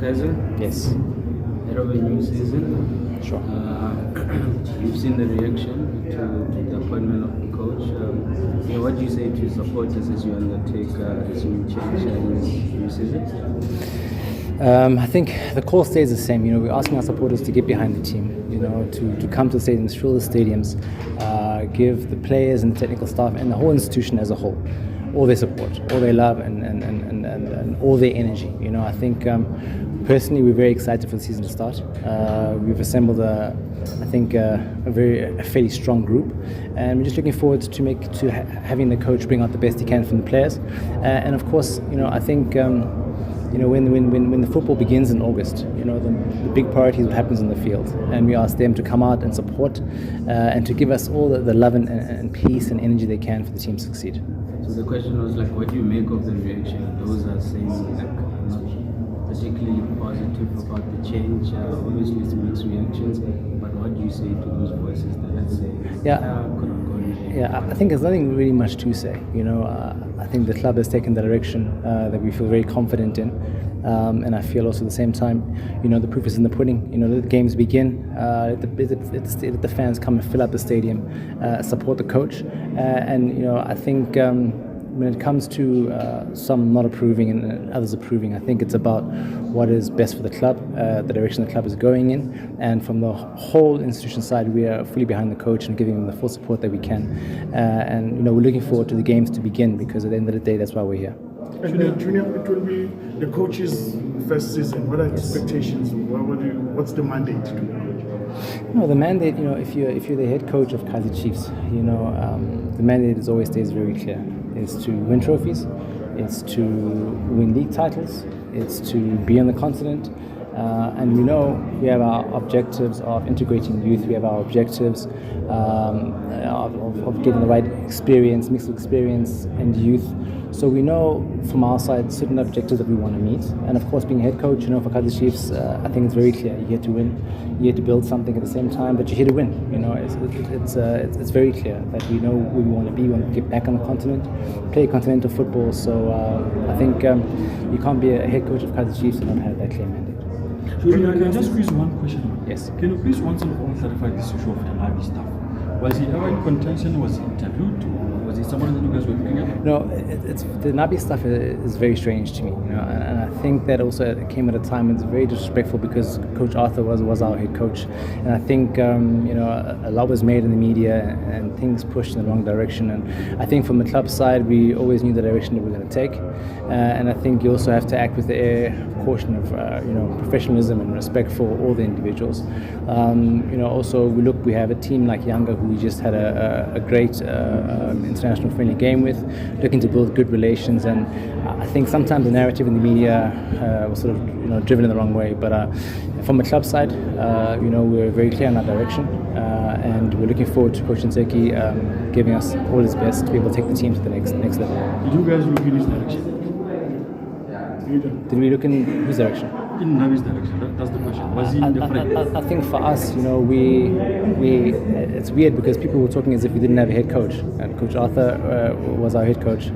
Kaizer, Yes. head of a new season. Sure. You've seen the reaction to the appointment of the coach. What do you say to supporters as you undertake this new change in new season? I think the call stays the same. We're asking our supporters to get behind the team. To come to the stadiums, fill the stadiums, give the players and the technical staff and the whole institution as a whole all their support, all their love, and all their energy. I think personally we're very excited for the season to start. We've assembled a fairly strong group, and we're just looking forward to having the coach bring out the best he can from the players. And of course, I think. When the football begins in August, the big priority is what happens in the field, and we ask them to come out and support and to give us all the love and peace and energy they can for the team to succeed. So the question was what do you make of the reaction? Those are saying not particularly positive about the change. Obviously, it's mixed reactions, but what do you say to those voices that say, could have gone? Yeah, I think there's nothing really much to say. I think the club has taken the direction that we feel very confident in, and I feel also at the same time, the proof is in the pudding. The games begin, let the fans come and fill up the stadium, support the coach, and I think. When it comes to some not approving and others approving, I think it's about what is best for the club, the direction the club is going in, and from the whole institution side, we are fully behind the coach and giving him the full support that we can. And we're looking forward to the games to begin, because at the end of the day, that's why we're here. And Junior, it will be the coach's first season. What are expectations? What's the mandate to do? The mandate, if you're the head coach of Kaizer Chiefs, the mandate always stays very clear. It's to win trophies, it's to win league titles, it's to be on the continent, and we have our objectives of integrating youth, we have our objectives of getting the right experience, mixed experience and youth. So we know from our side certain objectives that we want to meet, and of course being head coach, for Kaizer Chiefs, I think it's very clear. You're here to win, you're here to build something at the same time, but you're here to win. It's very clear that we know where we want to be. We want to get back on the continent, play continental football. So I think you can't be a head coach of Kaizer Chiefs and not have that clear mandate. Julian, can I just squeeze one question? Yes. Can you please once and for all clarify this issue of the Nabi stuff? Was he ever in contention? Was he interviewed? Was he someone that you guys were looking at? No, the Nabi stuff is very strange to me, and I think that also came at a time when it's very disrespectful, because Coach Arthur was our head coach, and I think a lot was made in the media and things pushed in the wrong direction, and I think from the club side we always knew the direction that we were going to take, and I think you also have to act with the air of caution of professionalism and respect for all the individuals. Also we have a team like Yanga who we just had a great international friendly game with, looking to build good relations, and I think sometimes the narrative in the media was sort of driven in the wrong way, but from the club side, we're very clear in our direction, and we're looking forward to Coach Ntseki giving us all his best to be able to take the team to the next level. Did you guys look in his direction? Did we look in whose direction? In Nabi's direction, that's the question. Was he in the front? I think for us, it's weird because people were talking as if we didn't have a head coach, and Coach Arthur was our head coach,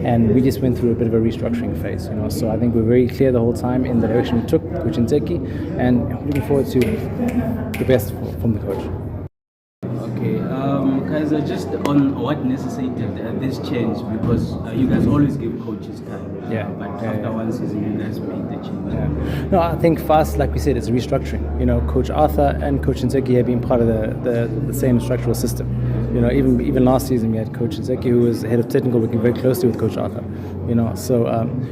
and we just went through a bit of a restructuring phase, So I think we're very clear the whole time in the direction we took, Coach Ntseki, and looking forward to the best from the coach. Okay, Kaizer, just on what necessitated this change, because you guys always give coaches time. But after one season, you guys made the change. No, I think for us, like we said, it's a restructuring. Coach Arthur and Coach Ntseki have been part of the same structural system. Even last season we had Coach Ntseki, who was head of technical, working very closely with Coach Arthur. So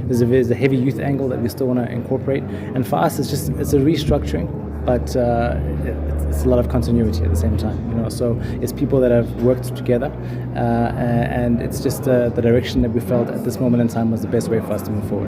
there's a heavy youth angle that we still want to incorporate, and for us, it's a restructuring. But it's a lot of continuity at the same time, So it's people that have worked together, and it's just the direction that we felt at this moment in time was the best way for us to move forward.